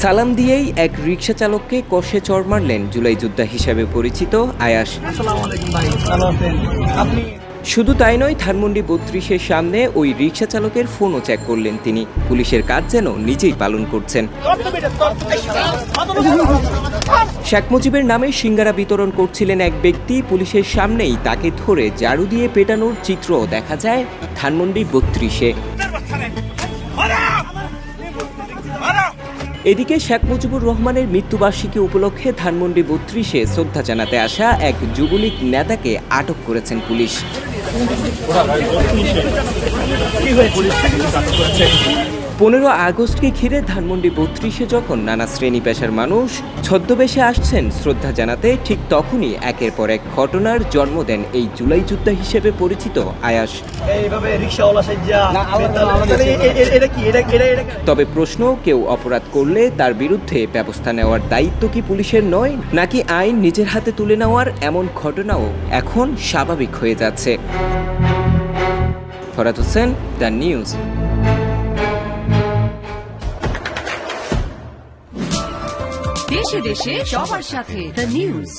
সালাম দিয়েই এক রিকশা চালককে কষে চড় মারলেন জুলাই যোদ্ধা হিসেবে পরিচিত আয়াস। শুধু তাই নয়, ধানমন্ডি ৩২-এর সামনে ওই রিকশা চালকের ফোনও চেক করলেন তিনি। পুলিশের কাজ যেন নিজেই পালন করছেন। শেখ মুজিবের নামে সিঙ্গারা বিতরণ করছিলেন এক ব্যক্তি, পুলিশের সামনেই তাকে ধরে ঝাড়ু দিয়ে পেটানোর চিত্র দেখা যায় ধানমন্ডি ৩২-এ। এদিকে শেখ মুজিবুর রহমানের মৃত্যুবার্ষিকী উপলক্ষে ধানমন্ডি ৩২-এ শ্রদ্ধা জানাতে আসা এক যুবলীগ নেতাকে আটক করেছেন পুলিশ। ১৫ আগস্টকে ঘিরে ধানমন্ডি ৩২-এ যখন নানা শ্রেণী পেশার মানুষ ছদ্মবেশে আসছেন শ্রদ্ধা জানাতে, ঠিক তখনই একের পর এক ঘটনার জন্ম দেন এই জুলাই যোদ্ধা হিসেবে পরিচিত আয়াস। তবে প্রশ্ন, কেউ অপরাধ করলে তার বিরুদ্ধে ব্যবস্থা নেওয়ার দায়িত্ব কি পুলিশের নয়, নাকি আইন নিজের হাতে তুলে নেওয়ার এমন ঘটনাও এখন স্বাভাবিক হয়ে যাচ্ছে? Farhad Hossain, the news. দেশে দেশে সবার সাথে দ্য নিউজ।